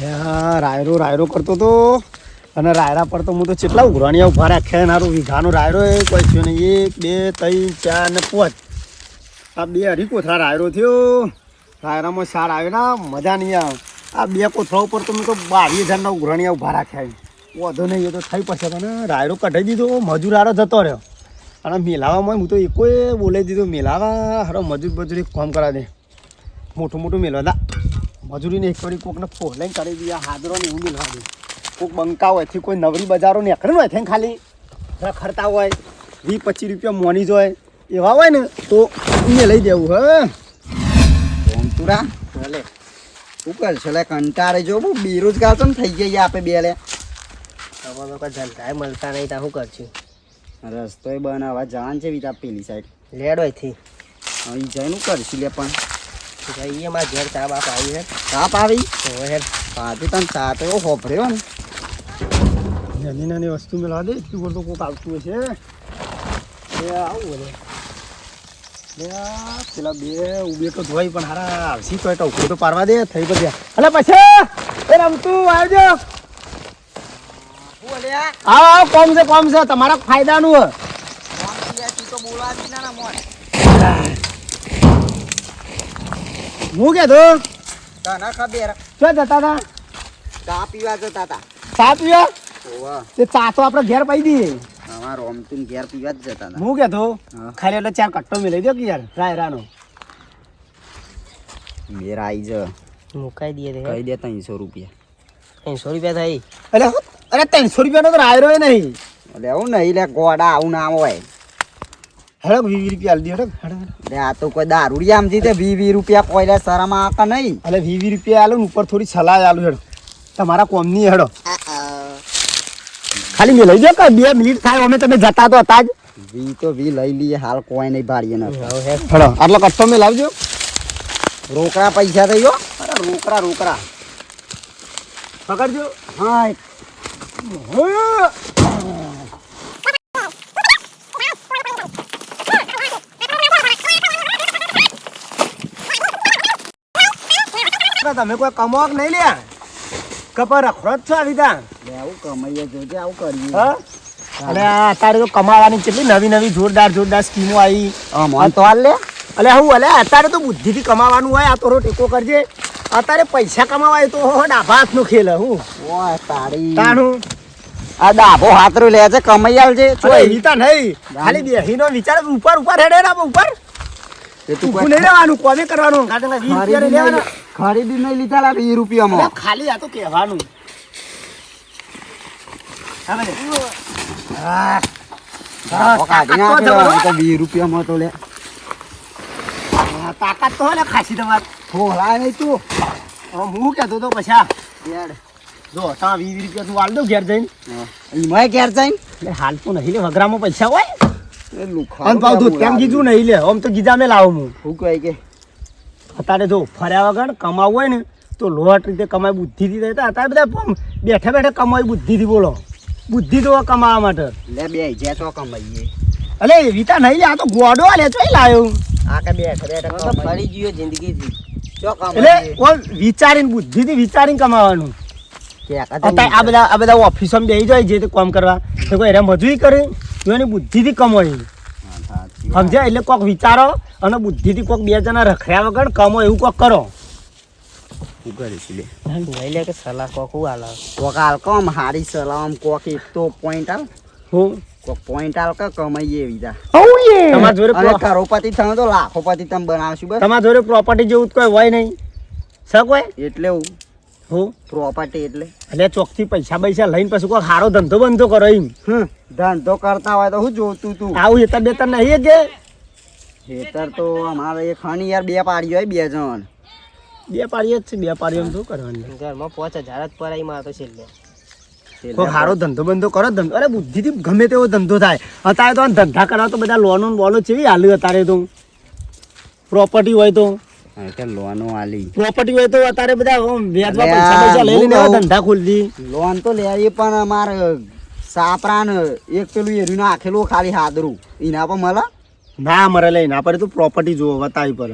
રાયરો રાયરો કરતો તો અને રાયરા પર તો હું તો કેટલા ઉઘરાણીયા ઉભા રાખ્યા નારું વીઘાનો રાયરો એ કોઈ થયો નહીં 1 2 3 4 ને 5 આ 2 અઢી કોથળા રાયરો થયો રાયરામાં સાર આવે ને મજા નહીં આવે આ 2 કોથળા ઉપર તો મેં તો 22,000 ઉઘરાણીયા ઉભા રાખ્યા વધો નહીં એ તો થઈ પડશે પણ રાયરો કઢાઈ દીધો મજૂર આરો જતો રહ્યો અને મેલાવામાં હું તો એકોય બોલાવી દીધો મેલાવા હારો મજૂરી કામ કરા દે મોટું મોટું મેળવા દા મજૂરીને એક વળી કોકને ફોલાઈને કરી દઈએ હાદરો ને એવું મેળવા દે કોઈક બંકા હોય એથી કોઈ નવરી બજારો નીકળે ને હોય ખાલી રખડતા હોય 20-25 રૂપિયા મોની જ હોય એવા હોય ને તો એને લઈ દેવું હે તુરા ભલે શું કરશે લે કંટાળે જો બહુ બેરોજગાર તો થઈ જઈએ આપણે બે લે તમારો કોઈ ધંધા મળતા નહીં તો શું કરશું રસ્તો બનાવવા જવાનું છે બીજા પેલી સાઈડ લેડ હોયથી અહીં જઈને કરશું લે પણ જઈએ મારા ઘેર ચા બાપ આવી છે તાપ આવી હેર પાછી તને ચા તો એવો હોભર્યો ને નાની નાની વસ્તુ મેળવા દે એટલું બધું કોઈક આવતું હશે એ આવું બોલે પેલા 2 ઉભે તો ધોઈ પણ હારા આવશી તો એટલે ઉભો તો પારવા દે થઈ પછી અલે પછી એ રમતું આવજો આવો કોમ છે તમારા ફાયદાનું હું કે તો તને ખબર શું જતા હતા ચા પીવા જતા હતા ચા પીવા ઓવા તે ચા તો આપણે ઘેર પાઈ દઈએ અમારા રોમતુન ઘેર પીવા જ જતા હતા હું કે તો હા. ખાલી એટલે 4 કટ્ટો મેળવી દો કે યાર રાયરાનો મેર આવી જ મુકાઈ દઈએ કહી દે 300 રૂપિયા 300 રૂપિયા થઈ અરે 300 રૂપિયાનો તો રાયરો એ નહીં એટલે એવું નહીં લે ગોડા આવું ના હોય હેડો 20 રૂપિયા આલી દે હેડો લે આ તો કોઈ દારૂડિયા આમ જીતે 20 રૂપિયા કોઈ લે શરમ આકા નહીં અલે 20 રૂપિયા આલો ને ઉપર થોડી સલાહ આલું હેડો તમારા કોમની હેડો ખાલી મેં લઈ દો કે 2 મિનિટ થાય અમે તમે જતા તો હતા જ વી તો વી લઈ લઈએ હાલ કોઈ નહીં ભાડીએ ન હેડો આટલો કટ્ટો મેં લાવજો રોકડા પૈસા થઈ ગયો અરે રોકડા પકડજો હા તમે કોઈ કમાક નહીં લ્યા કપા રખડો જ છો આવી તા લે આવું કમાઈએ જોજે આવું કરીએ હા અને આ અત્યારે તો કમાવાની કેટલી નવી નવી જોરદાર સ્કીમો આવી મન તો હાલ લે અલે હું અલે અત્યારે તો બુદ્ધિથી કમાવાનું હોય આ તો ટેકો કરજે અત્યારે પૈસા કમાવાય તો ડાભા હાથનો ખેલ હું ઓય તારી તાણું આ ડાભો હાથરો લે છે કમાઈ આલ છે ચોય હીતા નહીં ખાલી બેહીનો વિચાર ઉપર હેડે ના ઉપર તે તું નહીં લેવાનું કોમે કરવાનું કાટલા 20 રૂપિયા લેવાના ખરીદી નહીં લીધા લા 20 રૂપિયામાં ખાલી આ તો કહેવાનું કાઢી નાખેલો તો 20 રૂપિયામાં તો લે તાકાત તો હે ખાસી તમારે ખોલા નહીં તું હું કહેતો તો પછા યાર જો તા 20 રૂપિયા તું આલ દો ઘેર જઈને ઈમાય ઘેર જઈને એટલે હાલ તો નહીં લે વગરામાં પૈસા હોય એ લુખા અને પાછું દૂધ કેમ કીધું નહીં લે આમ તો ગીજા મેં લાવું હું શું કહે કે અત્યારે જો ફર્યા વગર કમાવું હોય ને તો લોટ રીતે કમાય બુદ્ધિથી રહેતા અત્યારે બધા બેઠા બેઠા કમાય બુદ્ધિથી બોલો બુદ્ધિ તો કમાવા માટે લે બે જ્યાં તો કમાઈએ અલે એવી તા નહીં લે આ તો ગોડો લે ચોઈ લાવ્યો આ કે બેઠા બેઠા ફરી ગયો જિંદગીથી ચો એટલે કમાઈએ કોઈ વિચારીને બુદ્ધિથી વિચારીને કમાવાનું કે અત્યારે આ બધા ઓફિસમાં બેસી જાય જે તે કામ કરવા તો કોઈ એના મજૂરી કરે તો એની બુદ્ધિથી કમાય સમજ્યા એટલે કોક વિચારો અને બુદ્ધિથી કોક 2 જણા રખડ્યા વગર કમો એવું કોક કરો શું કરીશું લે લઈ લે કે સલાહ કોકું આલા કોક હાલ કમ હારી સલામ કોક એક તો પોઈન્ટ હાલ હું કોક પોઈન્ટ હાલ કે કમાઈએ બીજા તમારા જોડે અને કરોડપતિ તમે તો લાખોપતિ તમે બનાવશું બસ તમારા જોડે પ્રોપર્ટી જેવું તો કોઈ હોય નહીં શક હોય એટલે હું હું પ્રોપર્ટી એટલે એટલે ચોકથી પૈસા લઈને પછી કોઈ સારો ધંધો બંધો કરો એમ ધંધો કરતા હોય તો શું જોતું તું આવું એતા બેતર નહીં કે ખેતર તો અમારે એક ખણી યાર 2 પાડી હોય 2 જણ 2 પાડીએ જ છે 2 પાડીઓ શું કરવાની ઘરમાં 5000 જ પરાઈ માં તો છેલ્લે કોઈ સારો ધંધો બંધો કરો ધંધો અરે બુદ્ધિથી ગમે તેવો ધંધો થાય અત્યારે તો આ ધંધા કરવા તો બધા લોનો બોલો છે હાલ્યું અત્યારે તો પ્રોપર્ટી હોય તો લોનો આલી પ્રોપર્ટી હોય તો અત્યારે બધા વ્યાજમાં પૈસા લઈ લઈને ધંધા ખોલી લોન તો લેવી પણ અમારે સાપરાન એક પેલું એરું નાખેલું ખાલી હાદરું એના પર મળે ના મરે લે એના પર તો પ્રોપર્ટી જોવો બતાવી પર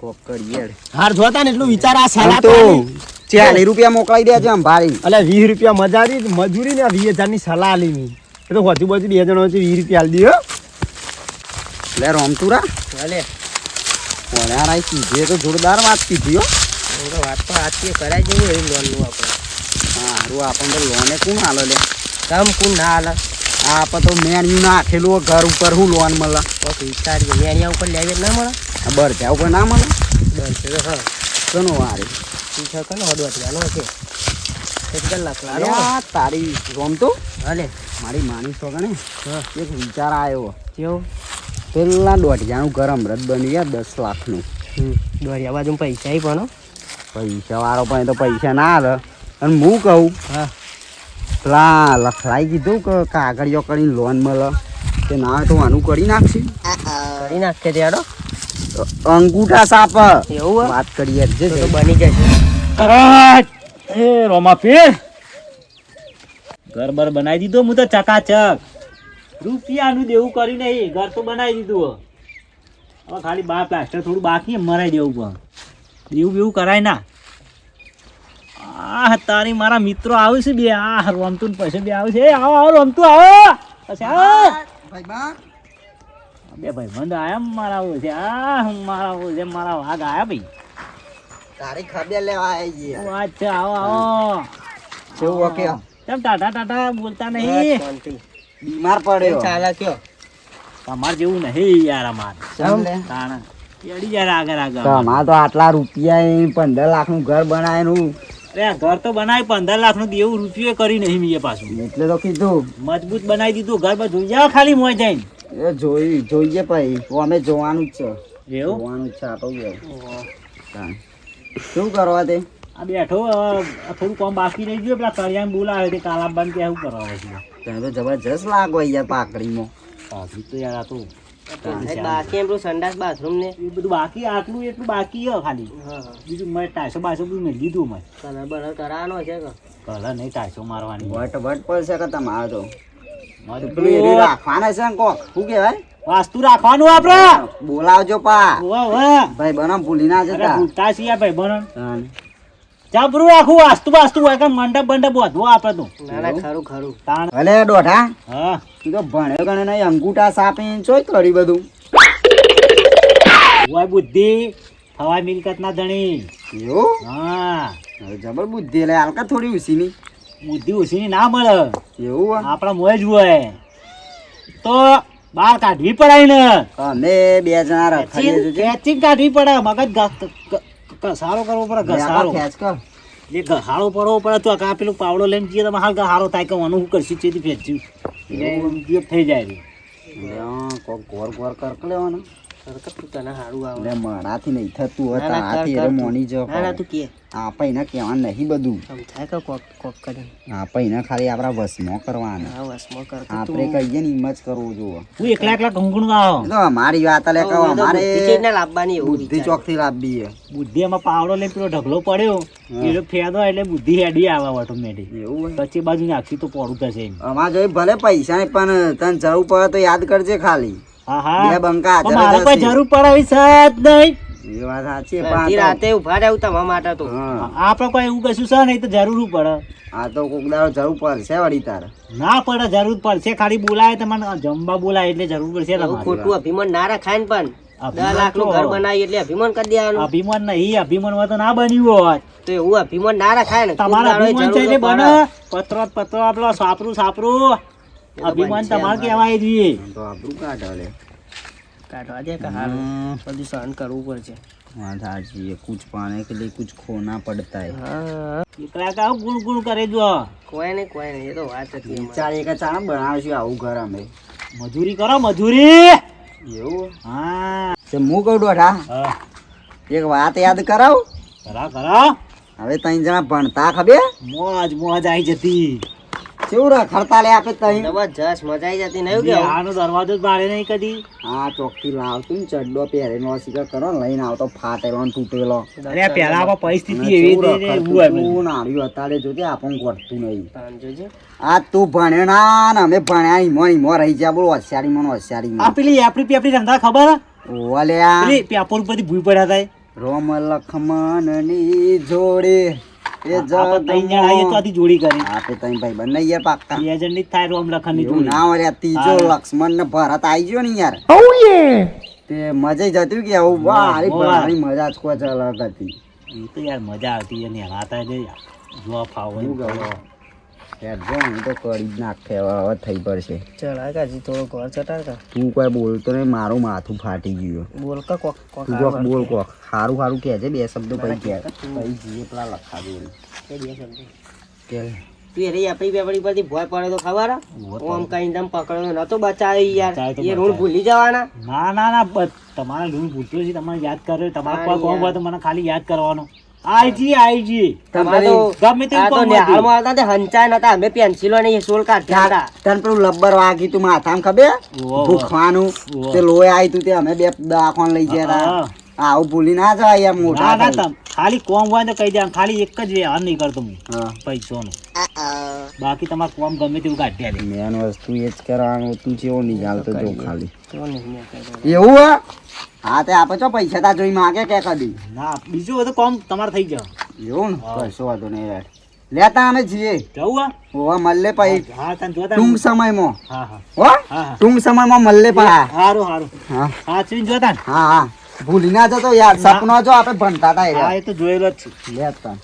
કોક કરીએ હાર જોતા ને એટલું વિચાર આ આમ સલાહ તો તો 40 રૂપિયા મોકલાઈ દેજો આમ ભારી અલે 20 રૂપિયા મજૂરી ને 20,000 ની સલાહ આલી મી એ તો હોતી બોતી 2 જણો છે 20 રૂપિયા આલી દીધો લે રોમતુરા ભલે કોણ્યા રાઈ કીધી તો જોરદાર વાત કીધી હો હું તો વાત તો આથી કરાય જેવું એ લોનનું આપણે હા હારું આપણને લોને કોણ હાલે લે કામ કોણ ના હાલે આ આપણે તો મેન્યુ નાખેલું ઘર ઉપર હું લોન મળે કોક વિચારીએ મેણિયા ઉપર લેવી જ ના મળે બરજા ઉપર ના મળે બસ તો હા કનો વારે તું છે કનો હડવાટિયાનો છે એક કલાક લાલો આ તારી રોમતો ભલે મારી માની છોકને હા એક વિચાર આવ્યો કેવું પેલા 1.5 ઘર અમૃત બન્યું યાર 10 લાખનું દોરિયા બાજુ પૈસા પણ પૈસા વાળો પણ એ તો પૈસા ના હાલે અને હું કહું હા પેલા લખલાઈ કીધું કે કાગળિયો કરીને લોન મળે કે ના હોય તો આનું કરી નાખશે કરી નાખે તેડો અંગૂઠા સાપ એવું વાત કરીએ જે તો બની જશે કરાટ એ રોમા પીર ઘર બર બનાવી દીધો હું તો ચકાચક રૂપિયાનું દેવું કર્યું નહીં ઘર તો બનાવી દીધું હવે ખાલી બાર પ્લાસ્ટર થોડું બાકી મરાઈ દેવું પણ દેવું બેવું કરાય ના આ તારી મારા મિત્રો આવે છે બે આ રમતું ને પછી બે આવે છે એ આવો આવો રમતું આવો પછી આવો બે ભાઈ બંધ આયા મારા આવું છે આ મારા આવું છે મારા વાઘ આયા ભાઈ તારી ખબર લેવા આવી ગયા વાત છે આવો આવો કેવું ઓકે કેમ ટાટા ટાટા બોલતા નહીં શાંતિ બીમાર પડ્યો ચાલા કયો તમાર જેવું નહીં યાર અમાર ચમ લે તાણા એડી યાર આગળ આગળ તમારે તો આટલા રૂપિયા 15 લાખનું ઘર બનાવેલું અરે ઘર તો બનાવી 15 લાખનું દેવું રૂપિયો કરી નહીં મીએ પાછું એટલે તો કીધું મજબૂત બનાવી દીધું ઘર પર જોઈ જાવ ખાલી મોય જઈને એ જોઈએ ભાઈ તો અમે જોવાનું જ છે એવું જોવાનું જ છે આ તો શું કરવા તે આ બેઠો થોડું કામ બાકી રહી ગયું પેલા કરિયાને બોલાવે તે કાલા બંધ ત્યાં શું કરવા છે તમે તો જબરજસ્ત લાગો યાર પાકડીમાં બાકી તો યાર આ તો બાકી એમ સંડાસ બાથરૂમ ને એ બધું બાકી આટલું એટલું બાકી છે ખાલી હા બીજું મેં ટાઈસો બાસો બધું મેં લીધું મેં કલર બલર કરાવવાનો છે કે કલર નહીં ટાઈસો મારવાની વટ પડશે કે તમારે તો મજબૂત પેલું એરી રાખવાના છે ને કોક શું કહેવાય વાસ્તુ રાખવાનું આપડે બોલાવજો પા વાહ વાહ ભાઈ બના ભૂલી ના અરે જતા ભૂલતા છીએ ભાઈ બનન હા. જબરું આખું વાસ્તુ હોય કે મંડપ બંડપ બધું આપડે તો ના ના ખરું ખરું તાણ ભલે દોઢા હા તું તો ભણ્યો ગણે નહીં અંગૂઠા સાપી ચોય કરી બધું હોય બુદ્ધિ થવાય મિલકત ના ધણી એવું હા હવે જબર બુદ્ધિ એટલે હાલકા થોડી ઉસીની બુદ્ધિ ઓછી ના મળે એવું હે? આપડા મોય જ હોય તો બહાર કાઢવી પડે ને અમે 2 જણા રખાઈએ છે ખેંચી કાઢવી પડે મગજ ઘસારો કરવો પડે ઘસારો ખેંચ કર એ ઘસારો પડવો પડે તો આ પેલું પાવડો લઈને જઈએ તમે હાલ ઘસારો થાય કે આનું શું કરશું ચેથી ફેંચ્યું એટલે ઉપયોગ થઈ જાય છે. કોક ગોર ગોર કર લેવાનો સરકત તું તને સારું આવે એટલે મારાથી નહીં થતું ના, હતા ના, આથી કર, એટલે કર મોની તું. ના ના તું કે આપણે એને કહેવાનું નહીં બધું સમજાય કે કોક કોક કરીને આપણે એને ખાલી આપણા વશમાં કરવાના હા વસમાં કર કે આપણે કહીએ ને એમ જ કરવું જોવે હું એકલા એકલા ઘંગુણ ગાવ એ તો અમારી વાત એટલે કહો અમારે ટિકિટ ના લાવવાની એવું બુદ્ધિ ચોકથી લાવવી છે બુદ્ધિ એમાં પાવડો લઈને પેલો ઢગલો પડ્યો એટલે ફેદો એટલે બુદ્ધિ હેડી આવે ઓટોમેટિક એવું હોય પછી બાજુ નાખી તો પોડું થશે એમ અમારે જોઈ ભલે પૈસા નહીં પણ તને જરૂર પડે તો યાદ કરજે ખાલી હા બે બંકા પણ હાજર મારે જ કોઈ હશે. જરૂર પડે એવી છે જ નહીં એ વાત સાચી છે, અડધી પણ રાતે ઉભા રહેવું તમારા માટે તો હા આપણે કોઈ એવું કશું છે નહીં તો જરૂર શું પડે આ તો કોક દાડો જરૂર પડશે વળી તારે ના પડે જરૂર પડશે ખાલી બોલાય તમને જમવા બોલાય એટલે જરૂર પડશે એવું તમારે. ખોટું અભિમાન ના રખાય ને પણ અભિમાન 10 લાખ નું તો- ઘર બનાવી એટલે અભિમાન કરી દેવાનું અભિમાન નહીં અભિમાન માં તો ના બન્યું હોત તો એવું અભિમાન ના રખાય ને તમારા કોક દાડો અભિમાન છે જરૂર એટલે પડે. બને પત્રો પત્રો આપણો સાપરું અભિમાન તમારે કહેવાય જોઈએ તો આબરૂ કાઢ લે કાઢવા દે કે હાલ બધું સહન કરવું પડશે વાત સાચી है, कुछ पाने के लिए कुछ खोना पड़ता है હા એકલા કાવ ગુણ ગુણ કરે જો કોઈ નહીં એ તો વાત હતી અમારી. વિચારીએ કે ચાલ બનાવશું આવું ઘર અમે મજૂરી કરો મજૂરી એવું હા તે હું કહું ડોઢા હા એક વાત યાદ કરાવ કરા કરા હવે 3 જણા ભણતા ખબર મોજ મોજ આવી જતી કેવું રખડતા લે આપણે તઈ જબરજસ્ત મજા આવી જતી નહીં કેવું આનો દરવાજો જ બાળે નહીં કદી હા ચોકથી લાવતું ને ચડ્ડો પહેરેલો શીખર કરો ને લઈને આવતો ફાટેલો ને તૂટેલો અરે પેલા આમાં પરિસ્થિતિ એવી હતી ને એવું હોય બધું. તું નાળ્યું અત્યારે જોજે આપણને ગોઠતું નહીં તાન જોજે આ તું ભણ્યો ના ને અમે ભણ્યા ઈમો રહી ગયા બોલો હોશિયારીમાં ને આ હોશિયારીમાં પેલી એપડી પેપડી ધંધા ખબર હે? ઓલ્યા પેલી પેપર ઉપરથી ભૂઈ પડ્યા થાય રોમ લખમણની જોડે એ આપણે ત્રણ જણ આવીએ તો આથી જોડી કરી આપે તઈ ભાઈ બંને યાર પાક્કા બે જણ ની જ થાય રોમ લખનની એવું જોડી ના હોય ત્રીજો લક્ષ્મણ ને ભરત આવી ગયો ને યાર તે મજા જતી કે આવું વાહ મારી મજા જ કોઈ અલગ હતી એ તો યાર મજા આવતી એની હાથા જે જોવા ફાવો શું કરો યાર જો હું તો કરી જ નાખે હવે થઈ પડશે ચડા કાજી થોડો ઘર ચટાડતા તું કોઈ બોલતો નહીં મારું માથું ફાટી ગયું બોલ કા કોક કોક તું કોક બોલ કોક સારું સારું કહે છે બે શબ્દો પછી કહે પછી જીએ પેલા લખા બોલ કે બે શબ્દ કે તું એ આપણી બેપડી પરથી ભોય પડે તો ખબર ઓમ કઈ દમ પકડ્યો નતો બચાવી યાર એ રૂલ ભૂલી જવાના ના ના ના બસ તમારા લૂણ ભૂલતો છે તમારે યાદ કર્યો તમારે કોઈ કોમ હોય તો મને ખાલી યાદ કરવાનો આઈજી તમારે ગમે તે આ તો કોમ નિહાળમાં આવતા તે હંચાય નતા અમે પેન્સિલો ને એ સોલ કાઢ્યા હતા તને પેલું લબ્બર વાગી તું માથામાં ખબર ઓહો. ભૂખવાનું ઓહો. તે લોહી આવી તું તે અમે બે દવાખાને લઈ ગયા હતા આવું ભૂલી ના જવાય યાર ના મોટા ના થઈ. ખાલી કોમ હોય તો કહી દે ખાલી એક જ વ્યવહાર નહીં કરતો હું હા પૈસાનો બાકી તમારે કોમ ગમે તેવું કાઢ્યા દે મેન વસ્તુ એ જ કરવાનું તું જેવો નહીં ચાલતો જો ખાલી તો નહીં મેં કહ્યું. એવું હે હા તે આપે છો પૈસા તા જોઈ માગે કે કદી ના બીજું બધું કોમ તમારે થઈ જાય એવું ને કશો વાંધો નહીં યાર લેતા અમે જઈએ જવું હા હોવા મળે પછી હા તને જોતા ટૂંક સમયમાં હા હા હો હા. ટૂંક સમયમાં મળે પા સારું સારું હા હા ચીન જોતા ને હા હા ભૂલી ના જતો યાર સપનો જો આપણે ભણતા હતા હા યાર એ તો જોયેલો જ છે લેતા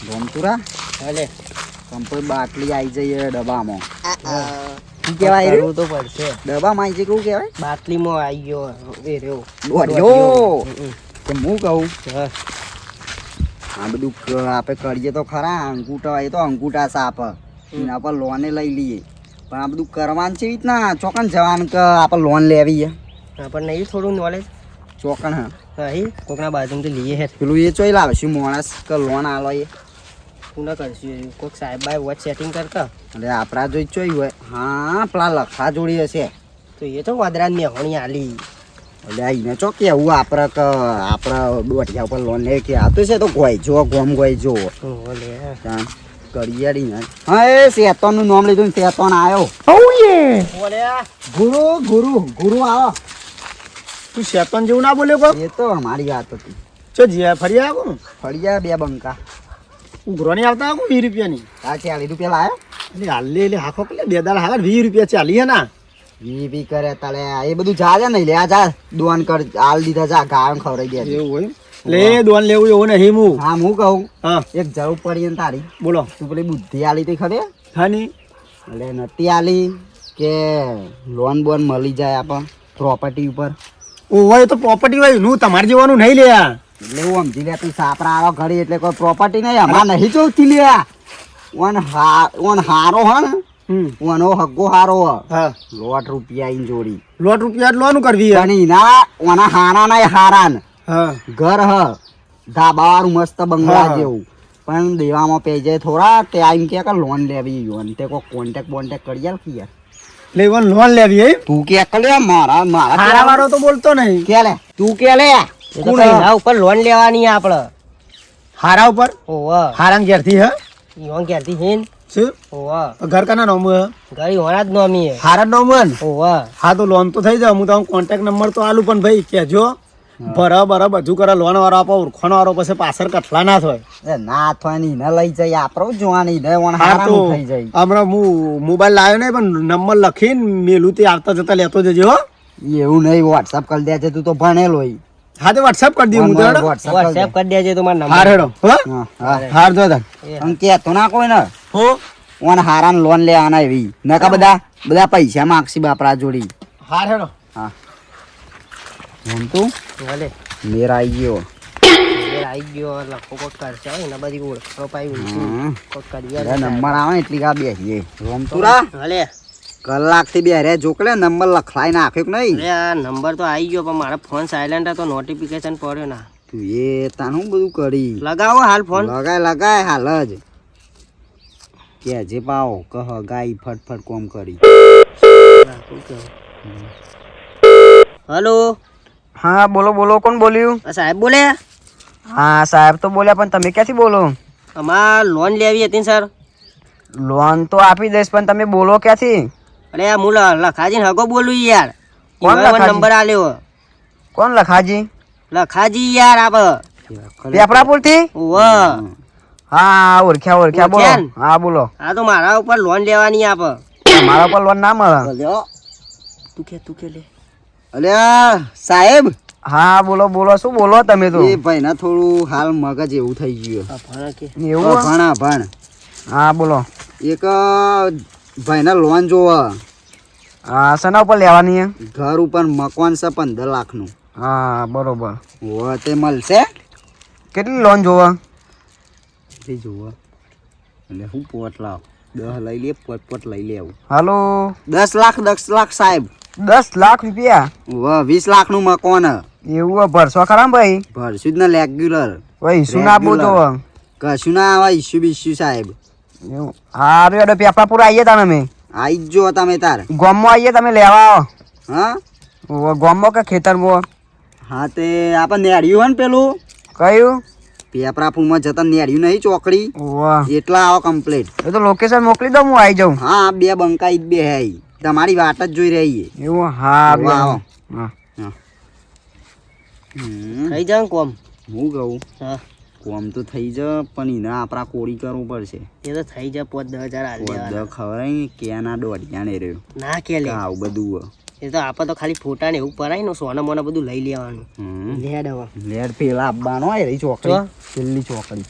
ગમતુરા ભલે કંપોઈ બાટલી આવી જઈએ ડબ્બામાં શું કહેવાય રે કરવું તો પડશે ડબ્બામાં આવી જાય કેવું કહેવાય બાટલીમાં આવી ગયો એ રહ્યો દોડ્યો કે હું કહું હા. આ બધું આપણે કરીએ તો ખરા અંગૂઠા એ તો અંગૂઠા સાપ એના પર લોને લઈ લઈએ પણ આ બધું કરવાનું છે રીતના ચોકન જવાનું કે આપણે લોન લેવી છે આપણને એ થોડું નોલેજ ચોકન હા અહીં કોકના બાજુમાંથી લઈએ હે પેલું એ ચોઈ લાવશું માણસ કે લોન આલો એ હું ના કરશું એવું કોક સાહેબ બાય વોચ સેટિંગ કરતા એટલે આપણા જોઈ ચોઈ હોય હા પેલા લખા જોડી હશે તો એ તો વાદરા મેહોણી આલી એટલે એને ચો કેવું આપણે કે આપણે દોઢિયા ઉપર લોન લે કે આ તો છે તો ગોઈ જો ગોમ ગોઈ જો ઓલે કરિયાડી ને હા એ શેતોનનું નામ લીધું ને શેતોન આવ્યો ઓલે ગુરુ ગુરુ ગુરુ આવો તું શેતન જેવું ના બોલ્યો કો એ તો અમારી વાત હતી ચો જીયા ફરી આવો ફળિયા બે બંકા ઉઘરો નહીં આવતા આવું 20 રૂપિયાની આ 40 રૂપિયા લાયો એટલે હાલ એટલે હાખો પેલે બે દાડા હાલ 20 રૂપિયા ચાલી હે ના વી કરે તળે એ બધું જા જા નહીં લે આ જા દોન કર આલ દીધા જા ગાયન ખવરાઈ દે એવું હોય લે દોન લેવું એવું નહીં હું હા હું કહું હા એક જરૂર પડી ને તારી બોલો તું પેલી બુદ્ધિ આલી તે ખબર હા ની એટલે નથી આલી કે લોન બોન મળી જાય આપણ પ્રોપર્ટી ઉપર ઓ હોય તો પ્રોપર્ટી હોય હું તમારે જેવાનું નહીં લે એટલે હું સમજી લે તું સાપરા આવો ઘડી એટલે કોઈ પ્રોપર્ટી નહીં અમાર નહીં જોતી લે ઓન હારો હ ને ઓનો હગ્ગો હારો હ હા લોટ રૂપિયા ઈન જોડી લોટ રૂપિયા લોન કરવી હે. પણ એના ઓના હારા ના હારા ને હા ઘર હ ધાબાવાળું મસ્ત બંગલા હા. જેવું પણ દેવામાં પે જાય થોડા તે આમ કે લોન લેવી યોન તે કોઈ કોન્ટેક્ટ બોન્ટેક્ટ કરી આલ કે યાર લેવન લોન લેવી હે તું કે લે મારા મારા હારા વાળો તો બોલતો નહીં કે લે તું કે લે એ તો કઈ ના ઉપર લોન લેવાની આપણે હારા ઉપર ઓવા હારા ઘેરથી હે ઈવન ક્યારથી હિન શું ઓવા ઘર કાના નામ હે ગરી હોણા જ નોમી હે હારા નામ હે ને? ઓવા હા તો લોન તો થઈ જાય હું તો કોન્ટેક્ટ નંબર તો આલું પણ ભાઈ કેજો બરાબર બધું કરે લોન વાળો આપો ઓળખોનો વાળો પછી પાછળ કઠલા ના થાય એ ના થાય ને એને લઈ જાય આપણો જોવાની ને ઓન હા તો હારાનું થઈ જાય હમણાં હું મોબાઈલ લાવ્યો નહીં પણ નંબર લખીને મેલું તે આવતા જતા લેતો જજો હો એવું નહીં વોટ્સઅપ કરી દે છે તું તો ભણેલો હોય હા તો વોટ્સએપ કરી દઈએ હું તો હેડો. વોટ્સએપ કરી દેજે તમારો હાર નંબર હેડો હો હાર જો તાન અંકે તો ના કોઈ ને હો ઓન હારાન લોન લેવાના એવી નકા બધા પૈસા માંગશી બાપરા જોડી હાર હેડો હા એમ તું ભલે મેર આવી ગયો એ આવી ગયો લખો કોક કરશે હો, એના બધી ઓળખો પાઈ હમ. કોક કરી એટલે નંબર આવે ને એટલી કા બેસીએ રોમતુરા ભલે કલાક થી બે રે જોકલે નંબર લખાઈ નાખ્યો કે નહીં અરે આ નંબર તો આવી ગયો પણ મારો ફોન સાયલેન્ટ હતો નોટિફિકેશન પડ્યો ના તું એ તાનું બધું કરી લગાવો હાલ ફોન લગાય હાલ જ કે જે પાવો કહ ગાય ફટફટ કોમ કરી હલો હા બોલો બોલો કોણ બોલ્યું સાહેબ બોલે હા સાહેબ તો બોલ્યા પણ તમે ક્યાંથી બોલો અમાર લોન લેવી હતી ને સર લોન તો આપી દઈશ પણ તમે બોલો ક્યાંથી અરે આ હું લખાજી હગો બોલું યાર કોણ લખાજી? નંબર આલ્યો કોણ લખાજી લખાજી યાર આપ પેપરાપુર થી વાહ હા ઓળખ્યા ઓળખ્યા બોલો ઓળખ્યા ને? હા બોલો આ તો મારા ઉપર લોન લેવાની આપ મારા પર લોન ના મળે તું કે લે અલ્યા સાહેબ હા બોલો બોલો શું બોલો તમે તો એ ભાઈ ના થોડું હાલ મગજ એવું થઈ ગયું આ ભણા કે એવું ભણા ભણ હા બોલો એક ભાઈના લોન જોવા હા શેના ઉપર લેવાની છે? ઘર ઉપર મકાન છે 15 લાખનું હા બરોબર હોવે તે મળશે કેટલી લોન જોવા તે જોવા એટલે હું પોટ લાવ 10 લઈ લે પોટ લઈ લે આવું હાલો 10 લાખ સાહેબ 10 લાખ રૂપિયા હોવે 20 લાખનું મકાન એવું હોય, ભરસો ખરા ભાઈ ભરશું જ ને રેગ્યુલર ભાઈ શું ના બોલતો કશું ના આવે ઇસ્યુ બિસ્યુ સાહેબ એવું હારું હેડો પેપરાપુર આવીએ તમે અમે આઈ જ જો તમે તાર ગામમાં આવીએ તમે લેવા આવો હા ગામમાં કે ખેતરમાં હા તે આપણે નેડ્યું હોય ને પેલું કયું પેપરાપુરમાં જતા નેડ્યું નહીં ચોકડી વાહ એટલા આવો કમ્પ્લીટ એ તો લોકેશન મોકલી દો હું આવી જાઉં હા બે બંકાઈ બે હે તમારી વાટ જ જોઈ રહી એવું હારું વાહ. હા થઈ જાય કોમ હું કહું હા કોમ તો થઈ જ પણ એને આપણા કોરી કરવું પડશે એ તો થઈ જાય 5-10,000 હાલ દેવાના. ખબર કે ના દોઢિયાને રહ્યો ના કે લે આવું બધું એ તો આપણે તો ખાલી ફોટા ને એવું પરાય ને સોના મોના બધું લઈ લેવાનું લેડ હવે લેડ પેલા આપવાનો હોય રહી ચોકડી તો? પેલી ચોકડી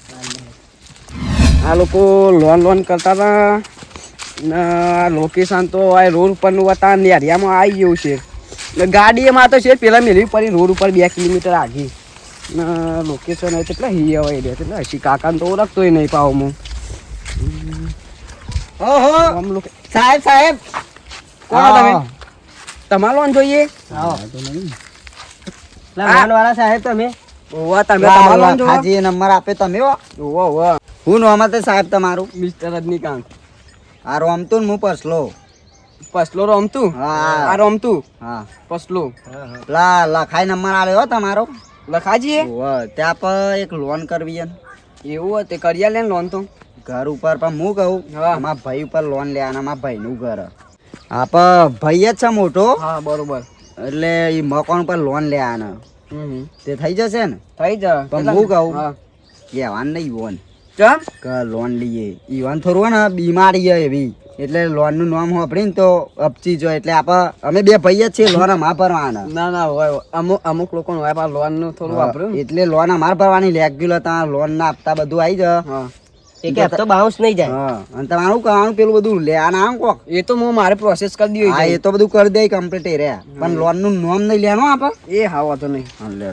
આ લોકો લોન કરતા હતા ને આ લોકેશન તો આ રોડ ઉપરનું હતા ને એરિયામાં આવી ગયું છે ને ગાડી એમાં તો છે પેલા મેળવી પડી રોડ ઉપર 2 કિલોમીટર આગી ને લોકેશન હોય કેટલા હિયા હોય રે એટલે હસી કાકાને તો ઓળખતોય નહીં પાવ હું ઓહો આમ લોકો સાહેબ સાહેબ કોણ તમે તમારે લોન જોઈએ લોન વાળા સાહેબ તમે ઓવા તમે તમારે લોન જોવો હાજી નંબર આપે તમે હો ઓવા ઓવા હું નામ તે સાહેબ તમારું મિસ્ટર રજનીકાંત આ રોમતું ને હું પસલો પસલો રમતું હા આ રમતું હા પસલો લા લખાઈ નંબર આવ્યો હો તમારો લખાજીએ ત્યાં પર એક લોન કરવી છે એવું હોય તે કર્યા લે લોન તો ઘર ઉપર પણ હું કહું હા. મારા ભાઈ ઉપર લોન લેવાના મારા ભાઈનું ઘર આપ ભાઈ જ છે મોટો હા બરોબર એટલે એ મકાન ઉપર લોન લેવાના તે થઈ જશે ને થઈ જા પણ હું કહું હા કહેવાનું નહીં વોન ચમ કે લોન લઈએ ઈવન થોડું હોય ને બીમારી છે એવી એટલે લોનનું નામ સાંભળીને તો અપચી જો એટલે અમે બે ભાઈ જ છીએ લોન અમાર ભરવાના ના ના હોય અમુક લોકો હોય પણ લોન નું થોડું વાપર્યું એટલે લોન અમાર ભરવાની રેગ્યુલર તમારે લોન ના આપતા બધું આવી જાય હા એ કે હપ્તો બાઉન્સ નહીં જાય હા અને તમારું કરવાનું પેલું બધું લેવાના આમ કોક એ તો હું મારે પ્રોસેસ કરી દીધી હા એ તો બધું કરી દે કમ્પ્લીટ રહ્યા પણ લોન નું નામ નહીં લેવાનું આપણે એ હા વાતો નહીં હા લે